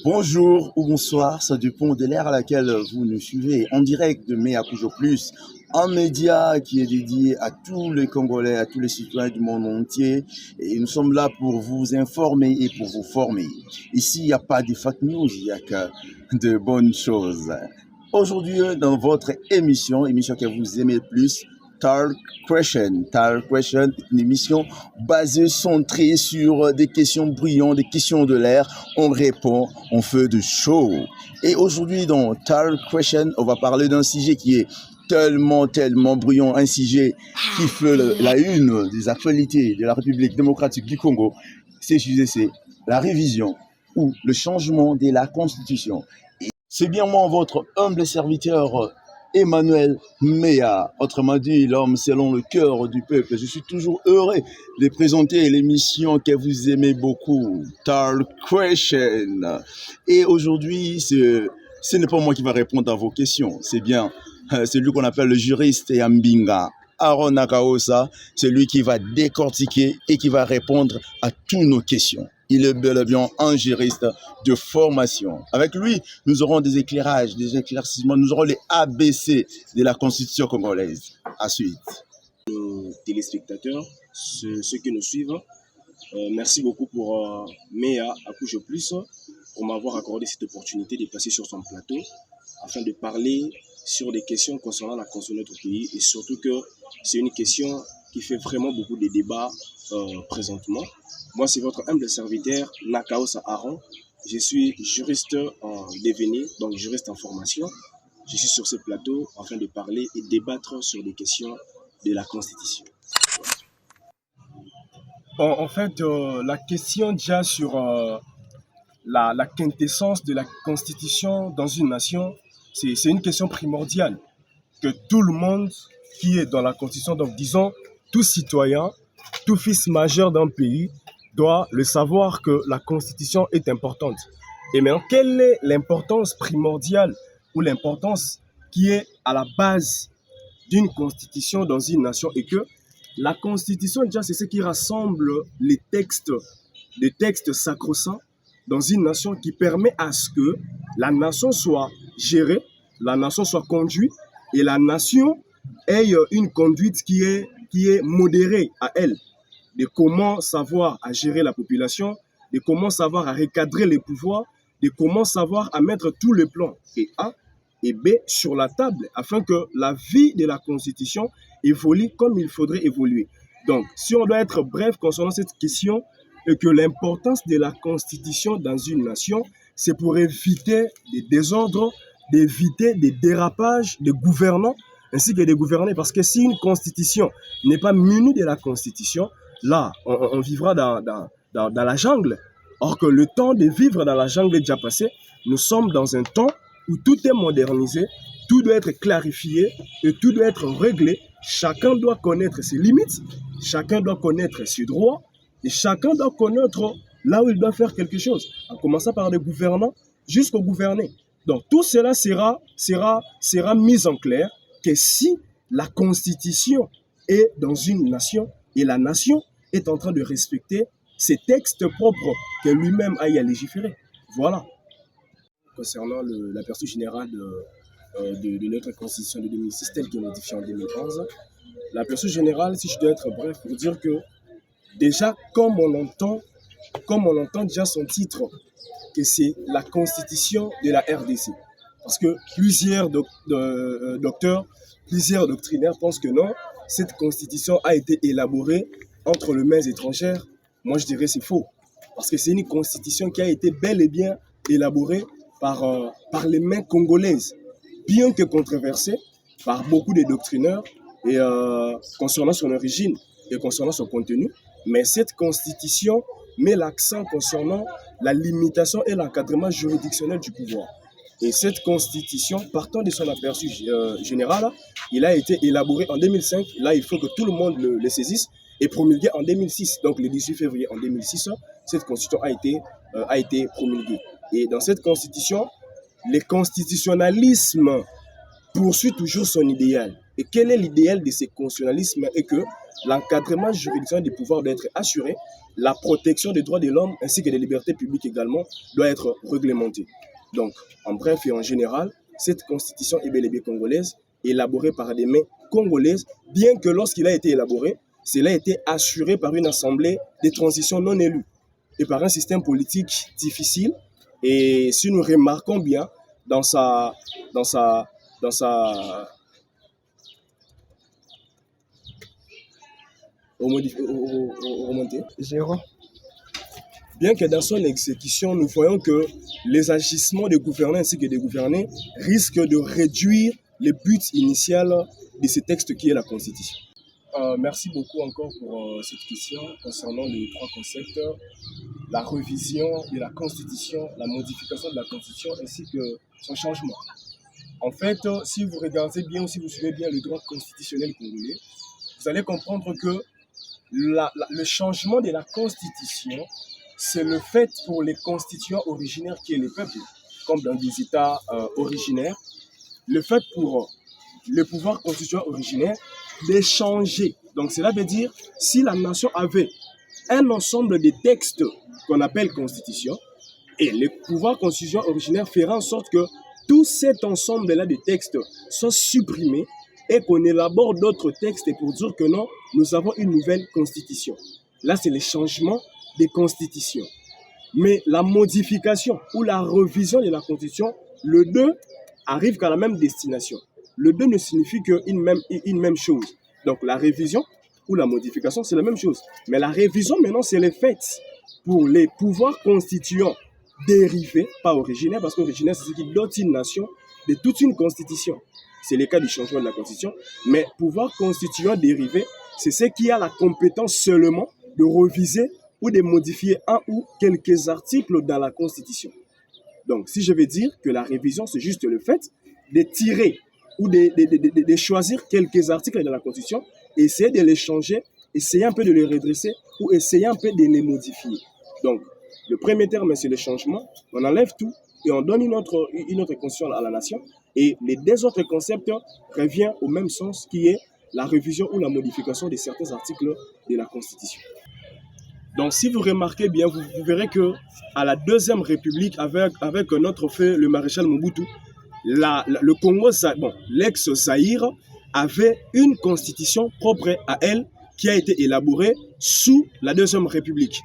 Bonjour ou bonsoir, ça dépend de l'ère à laquelle vous nous suivez. En direct de Mea Cujo Plus, un média qui est dédié à tous les Congolais, à tous les citoyens du monde entier. Et nous sommes là pour vous informer et pour vous former. Ici, il n'y a pas de fake news, il n'y a que de bonnes choses. Aujourd'hui, dans votre émission que vous aimez le plus, Talk Question. Talk Question est une émission basée, centrée sur des questions brillantes, des questions de l'air. On répond, on fait du show. Et aujourd'hui, dans Talk Question, on va parler d'un sujet qui est tellement brillant, un sujet qui fait la une des actualités de la République démocratique du Congo. Ce sujet, c'est la révision ou le changement de la Constitution. C'est bien moi, votre humble serviteur, Emmanuel Mea, autrement dit l'homme selon le cœur du peuple. Je suis toujours heureux de présenter l'émission que vous aimez beaucoup, Talk Question. Et aujourd'hui, ce n'est pas moi qui va répondre à vos questions, c'est bien celui qu'on appelle le juriste Yambinga, Aaron Nakaosa, c'est lui qui va décortiquer et qui va répondre à toutes nos questions. Il est bel et bien un juriste de formation. Avec lui, nous aurons des éclairages, des éclaircissements, nous aurons les ABC de la Constitution congolaise. À suite. Nos téléspectateurs, ceux qui nous suivent, merci beaucoup pour Mea Cujo Plus, pour m'avoir accordé cette opportunité de passer sur son plateau afin de parler sur des questions concernant la Constitution de notre pays, et surtout que c'est une question qui fait vraiment beaucoup de débats présentement. Moi, c'est votre humble serviteur, Nakaosa Aaron. Je suis juriste en devenir, donc juriste en formation. Je suis sur ce plateau afin de parler et débattre sur des questions de la Constitution. Bon, en fait, la question déjà sur la quintessence de la Constitution dans une nation, c'est une question primordiale que tout le monde qui est dans la Constitution, donc disons tout citoyen, tout fils majeur d'un pays, doit le savoir que la Constitution est importante. Et maintenant, quelle est l'importance primordiale ou l'importance qui est à la base d'une Constitution dans une nation, et que la Constitution, déjà, c'est ce qui rassemble les textes sacro-saints dans une nation, qui permet à ce que la nation soit gérée, la nation soit conduite, et la nation ait une conduite qui est modérée à elle, de comment savoir à gérer la population, de comment savoir à recadrer les pouvoirs, de comment savoir à mettre tous les plans, et A et B, sur la table, afin que la vie de la Constitution évolue comme il faudrait évoluer. Donc, si on doit être bref concernant cette question, et que l'importance de la Constitution dans une nation, c'est pour éviter des désordres, d'éviter des dérapages des gouvernants ainsi que des gouvernés. Parce que si une Constitution n'est pas munie de la Constitution, là, on vivra dans la jungle. Or que le temps de vivre dans la jungle est déjà passé. Nous sommes dans un temps où tout est modernisé, tout doit être clarifié et tout doit être réglé. Chacun doit connaître ses limites, chacun doit connaître ses droits, et chacun doit connaître là où il doit faire quelque chose, en commençant par les gouvernants jusqu'aux gouvernés. Donc tout cela sera mis en clair que si la Constitution est dans une nation et la nation est en train de respecter ses textes propres que lui-même a à légiférer. Voilà. Concernant l'aperçu général de notre Constitution de 2006 telle qu'elle est modifiée en 2011, l'aperçu général, si je dois être bref, pour dire que déjà, comme on entend déjà son titre, que c'est la Constitution de la RDC. Parce que plusieurs docteurs, plusieurs doctrinaires pensent que non, cette Constitution a été élaborée entre les mains étrangères. Moi, je dirais que c'est faux. Parce que c'est une Constitution qui a été bel et bien élaborée par les mains congolaises, bien que controversée par beaucoup de doctrineurs et concernant son origine et concernant son contenu. Mais cette Constitution met l'accent concernant la limitation et l'encadrement juridictionnel du pouvoir. Et cette Constitution, partant de son aperçu général, il a été élaboré en 2005. Là, il faut que tout le monde le saisisse, et promulgué en 2006. Donc, le 18 février en 2006, cette Constitution a été promulguée. Et dans cette Constitution, le constitutionnalisme poursuit toujours son idéal. Et quel est l'idéal de ce constitutionnalisme? Et que l'encadrement juridictionnel des pouvoirs doit être assuré, la protection des droits de l'homme ainsi que des libertés publiques également doit être réglementée. Donc, en bref et en général, cette constitution est bel et bien congolaise, élaborée par des mains congolaises, bien que lorsqu'il a été élaboré, cela a été assuré par une assemblée de transition non élue et par un système politique difficile. Et si nous remarquons bien dans sa remontée, bien que dans son exécution, nous voyons que les agissements des gouvernants ainsi que des gouvernés risquent de réduire le but initial de ce texte qui est la Constitution. Merci beaucoup encore pour cette question concernant les trois concepts, la révision de la Constitution, la modification de la Constitution ainsi que son changement. En fait, si vous regardez bien ou si vous suivez bien le droit constitutionnel congolais, vous allez comprendre que le changement de la Constitution, c'est le fait pour les constituants originaires qui est le peuple, comme dans des États originaires, le fait pour le pouvoir constituant originaire d'échanger. Donc cela veut dire, si la nation avait un ensemble de textes qu'on appelle constitution, et le pouvoir constituant originaire fera en sorte que tout cet ensemble-là de textes soit supprimés et qu'on élabore d'autres textes pour dire que non, nous avons une nouvelle constitution. Là, c'est le changement des constitutions. Mais la modification ou la révision de la constitution, le deux arrive qu'à la même destination. Le deux ne signifie qu'une même chose. Donc la révision ou la modification, c'est la même chose. Mais la révision, maintenant, c'est le fait pour les pouvoirs constituants dérivés, pas originaires, parce qu'originaire, c'est ce qui dote une nation de toute une constitution. C'est le cas du changement de la constitution. Mais pouvoir constituant dérivé, c'est ce qui a la compétence seulement de réviser ou de modifier un ou quelques articles dans la constitution. Donc, si je veux dire que la révision, c'est juste le fait de tirer ou de choisir quelques articles de la Constitution, essayer de les changer, essayer un peu de les redresser ou essayer un peu de les modifier. Donc, le premier terme, c'est le changement. On enlève tout et on donne une autre constitution à la nation. Et les deux autres concepts reviennent au même sens qui est la révision ou la modification de certains articles de la Constitution. Donc, si vous remarquez bien, vous verrez que à la Deuxième République, avec notre fait, le maréchal Mobutu, le Congo, l'ex-Zaïre, avait une constitution propre à elle qui a été élaborée sous la Deuxième République.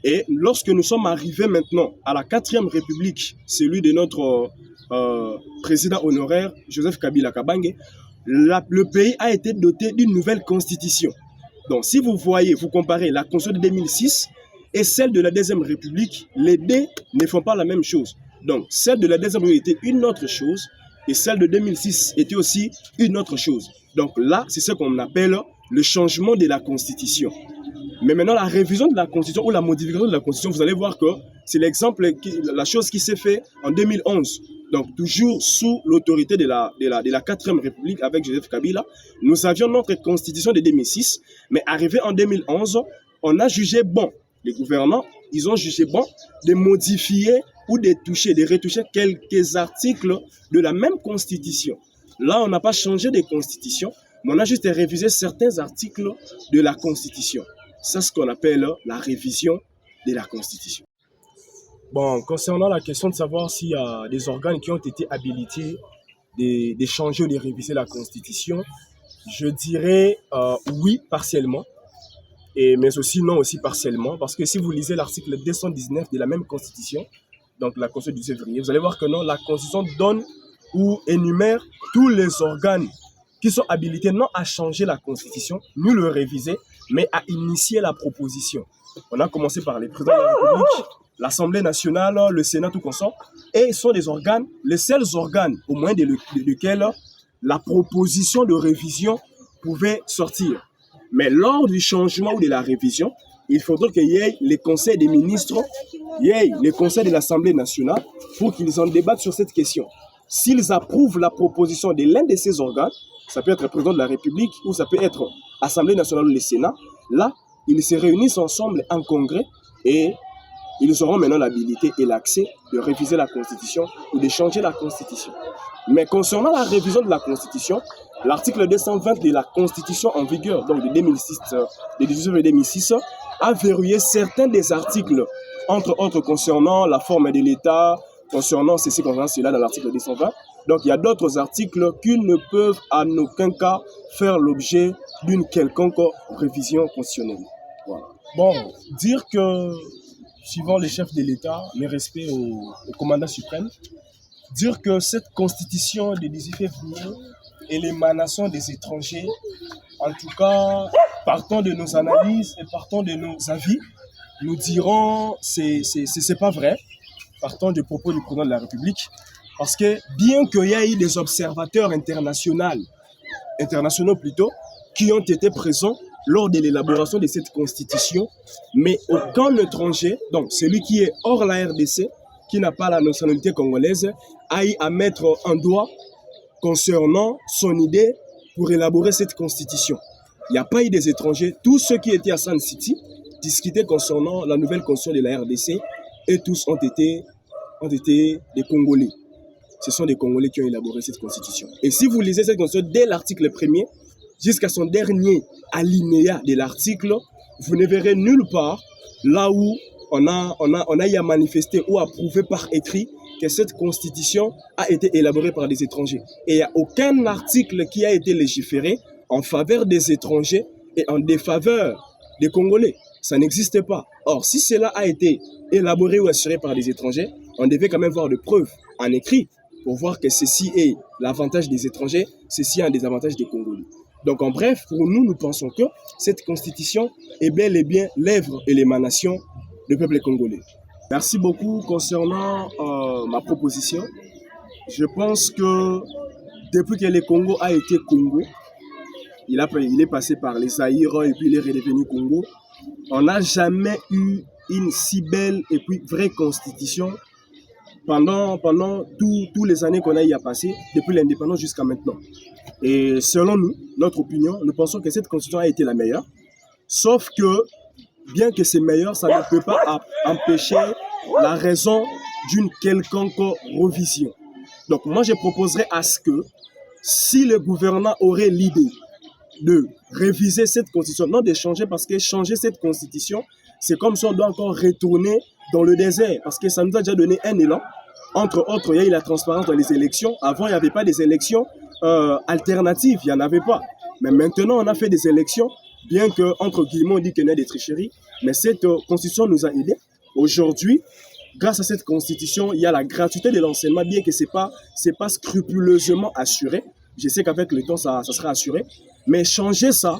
Et lorsque nous sommes arrivés maintenant à la Quatrième République, celui de notre président honoraire, Joseph Kabila Kabange, le pays a été doté d'une nouvelle constitution. Donc, si vous voyez, vous comparez la constitution de 2006 et celle de la Deuxième République, les deux ne font pas la même chose. Donc, celle de la Deuxième République était une autre chose et celle de 2006 était aussi une autre chose. Donc là, c'est ce qu'on appelle le changement de la Constitution. Mais maintenant, la révision de la Constitution ou la modification de la Constitution, vous allez voir que c'est l'exemple, la chose qui s'est faite en 2011. Donc, toujours sous l'autorité de la 4e République avec Joseph Kabila, nous avions notre Constitution de 2006, mais arrivé en 2011, on a jugé bon, les gouvernants, ils ont jugé bon de modifier ou de retoucher quelques articles de la même Constitution. Là, on n'a pas changé de Constitution, mais on a juste révisé certains articles de la Constitution. C'est ce qu'on appelle la révision de la Constitution. Bon, concernant la question de savoir s'il y a des organes qui ont été habilités de changer ou de réviser la Constitution, je dirais oui, partiellement, mais aussi non, aussi partiellement, parce que si vous lisez l'article 219 de la même Constitution, donc la Constitution du 12 février, vous allez voir que non, la Constitution donne ou énumère tous les organes qui sont habilités non à changer la Constitution, ni le réviser, mais à initier la proposition. On a commencé par les présidents de la République, l'Assemblée nationale, le Sénat, tout consort, et sont des organes, les seuls organes au moins desquels la proposition de révision pouvait sortir. Mais lors du changement ou de la révision, il faudrait qu'il y ait les conseils des ministres, il y ait les conseils de l'Assemblée nationale pour qu'ils en débattent sur cette question. S'ils approuvent la proposition de l'un de ces organes, ça peut être le président de la République ou ça peut être l'Assemblée nationale ou le Sénat, là, ils se réunissent ensemble en congrès et ils auront maintenant l'habilité et l'accès de réviser la Constitution ou de changer la Constitution. Mais concernant la révision de la Constitution, L'article 220 de la Constitution en vigueur, donc de 2006, de 2006, a verrouillé certains des articles, entre autres concernant la forme de l'État, concernant ceci, concernant cela dans l'article 220. Donc il y a d'autres articles qui ne peuvent en aucun cas faire l'objet d'une quelconque révision constitutionnelle. Voilà. Bon, dire que, suivant les chefs de l'État, mes respects au commandant suprême, dire que cette constitution de 18 février est l'émanation des étrangers, en tout cas, partant de nos analyses et partant de nos avis, nous dirons c'est pas vrai, partant du propos du président de la République, parce que bien qu'il y ait eu des observateurs internationaux plutôt, qui ont été présents lors de l'élaboration de cette constitution, mais aucun étranger, donc celui qui est hors la RDC, qui n'a pas la nationalité congolaise, a eu à mettre un doigt concernant son idée pour élaborer cette constitution. Il n'y a pas eu des étrangers. Tous ceux qui étaient à Sun City discutaient concernant la nouvelle constitution de la RDC et tous ont été des Congolais. Ce sont des Congolais qui ont élaboré cette constitution. Et si vous lisez cette constitution dès l'article 1er jusqu'à son dernier alinéa de l'article, vous ne verrez nulle part là où on a eu à manifester ou à prouver par écrit que cette constitution a été élaborée par des étrangers. Et il n'y a aucun article qui a été légiféré en faveur des étrangers et en défaveur des Congolais. Ça n'existe pas. Or, si cela a été élaboré ou assuré par des étrangers, on devait quand même voir des preuves en écrit pour voir que ceci est l'avantage des étrangers, ceci est un des avantages des Congolais. Donc, en bref, pour nous, nous pensons que cette constitution est bel et bien l'œuvre et l'émanation du peuple congolais. Merci beaucoup concernant ma proposition. Je pense que depuis que le Congo a été Congo, il est passé par les Zaïre et puis il est redevenu Congo, on n'a jamais eu une si belle et puis vraie constitution pendant tous les années qu'on a eu à passer, depuis l'indépendance jusqu'à maintenant. Et selon nous, notre opinion, nous pensons que cette constitution a été la meilleure, sauf que bien que c'est meilleur, ça ne peut pas empêcher la raison d'une quelconque révision. Donc moi, je proposerais à ce que si le gouvernement aurait l'idée de réviser cette constitution, non de changer, parce que changer cette constitution, c'est comme si on doit encore retourner dans le désert, parce que ça nous a déjà donné un élan. Entre autres, il y a eu la transparence dans les élections. Avant, il n'y avait pas des élections alternatives, il n'y en avait pas. Mais maintenant, on a fait des élections, bien que, entre guillemets, on dit qu'il y a des tricheries, mais cette constitution nous a aidés. Aujourd'hui, grâce à cette constitution, il y a la gratuité de l'enseignement, bien que ce n'est pas scrupuleusement assuré. Je sais qu'avec le temps, ça sera assuré. Mais changer ça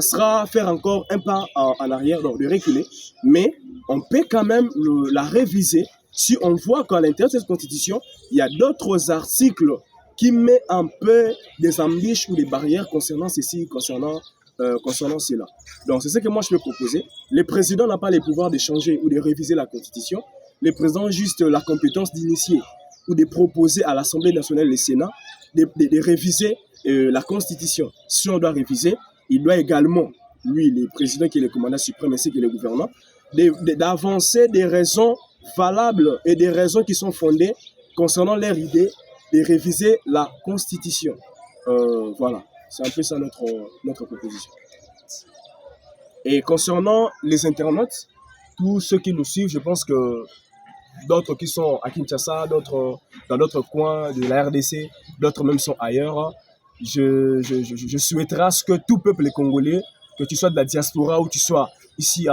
sera faire encore un pas en arrière, donc de reculer. Mais on peut quand même la réviser si on voit qu'à l'intérieur de cette constitution, il y a d'autres articles qui mettent un peu des embûches ou des barrières concernant ceci, concernant cela. Donc c'est ce que moi je peux proposer. Le président n'a pas les pouvoirs de changer ou de réviser la constitution. Le président a juste la compétence d'initier ou de proposer à l'Assemblée nationale et au Sénat de réviser la constitution. Si on doit réviser, il doit également, lui, le président qui est le commandant suprême ainsi que le gouvernement, d'avancer des raisons valables et des raisons qui sont fondées concernant leur idée de réviser la constitution. Voilà, c'est un peu ça notre proposition. Et concernant les internautes, tous ceux qui nous suivent, je pense que d'autres qui sont à Kinshasa, d'autres dans d'autres coins de la RDC, d'autres même sont ailleurs, je souhaiterais à ce que tout peuple congolais, que tu sois de la diaspora ou tu sois ici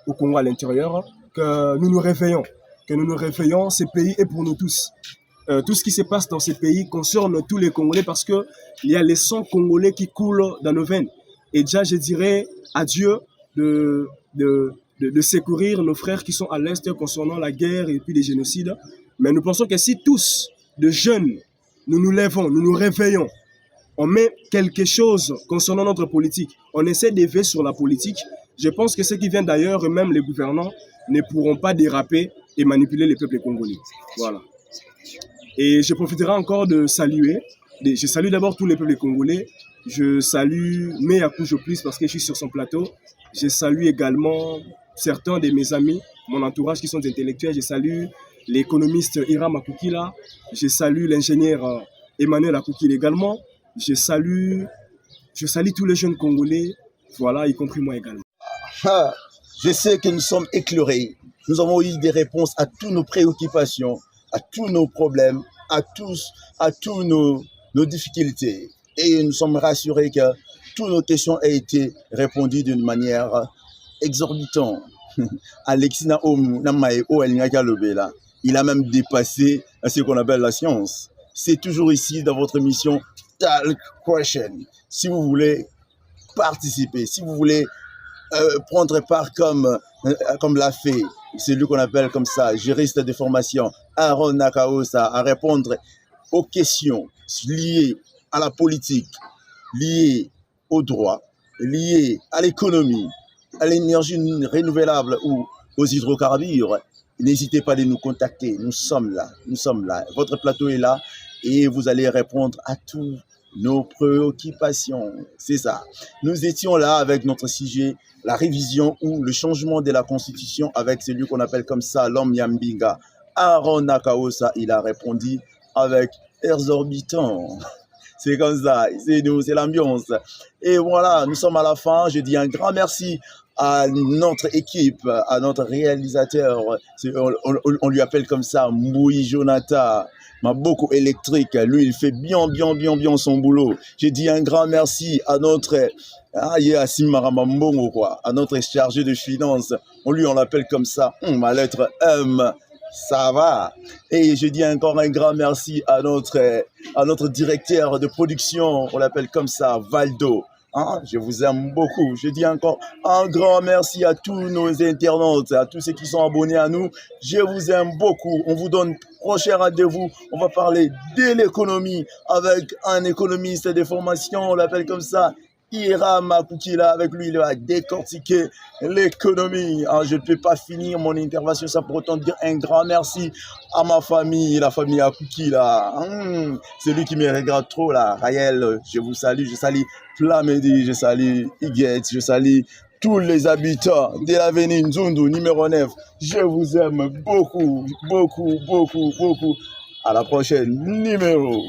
au Congo à l'intérieur, que nous nous réveillons, ce pays est pour nous tous. Tout ce qui se passe dans ces pays concerne tous les Congolais parce qu'il y a les sangs congolais qui coulent dans nos veines. Et déjà, je dirais adieu de secourir nos frères qui sont à l'Est concernant la guerre et puis les génocides. Mais nous pensons que si tous, de jeunes, nous nous lèvons, nous nous réveillons, on met quelque chose concernant notre politique, on essaie d'éveiller sur la politique, je pense que ceux qui viennent d'ailleurs, même les gouvernants, ne pourront pas déraper et manipuler les peuples congolais. Voilà. Et je profiterai encore de saluer. Je salue d'abord tous les peuples congolais. Je salue Meya Kujoplis parce que je suis sur son plateau. Je salue également certains de mes amis, mon entourage qui sont intellectuels. Je salue l'économiste Hiram Akukila. Je salue l'ingénieur Emmanuel Akukila également. Je salue tous les jeunes Congolais, voilà, y compris moi également. Ah, je sais que nous sommes éclairés. Nous avons eu des réponses à toutes nos préoccupations, à tous nos problèmes, à tous nos difficultés. Et nous sommes rassurés que toutes nos questions ont été répondues d'une manière exorbitante. Alexis il a même dépassé ce qu'on appelle la science. C'est toujours ici dans votre émission Talk Question. Si vous voulez participer, si vous voulez prendre part comme l'a fait celui qu'on appelle comme ça, juriste de formation, Aaron Nakaosa, à répondre aux questions liées à la politique, liées au droit, liées à l'économie, à l'énergie renouvelable ou aux hydrocarbures. N'hésitez pas à nous contacter, nous sommes là. Votre plateau est là et vous allez répondre à tous nos préoccupations. C'est ça. Nous étions là avec notre sujet, la révision ou le changement de la Constitution avec celui qu'on appelle comme ça l'homme Yambinga. Aaron Nakaosa, il a répondu avec exorbitant. C'est comme ça, c'est nous, c'est l'ambiance. Et voilà, nous sommes à la fin. Je dis un grand merci à notre équipe, à notre réalisateur. On lui appelle comme ça Moui Jonathan. Maboko électrique, lui il fait bien son boulot. J'ai dit un grand merci à notre à notre chargé de finances. On l'appelle comme ça, ma lettre M. Ça va. Et je dis encore un grand merci à notre directeur de production, on l'appelle comme ça, Valdo. Hein? Je vous aime beaucoup. Je dis encore un grand merci à tous nos internautes, à tous ceux qui sont abonnés à nous. Je vous aime beaucoup. On vous donne prochain rendez-vous. On va parler de l'économie avec un économiste de formation, on l'appelle comme ça, Hiram Akukila. Avec lui, il va décortiquer l'économie. Je ne peux pas finir mon intervention sans pour autant dire un grand merci à ma famille, la famille Akukila. C'est lui qui me regarde trop là. Raël, je vous salue, je salue Plamedi, je salue Iguette, je salue tous les habitants de l'avenue Nzundu numéro 9. Je vous aime beaucoup. À la prochaine numéro.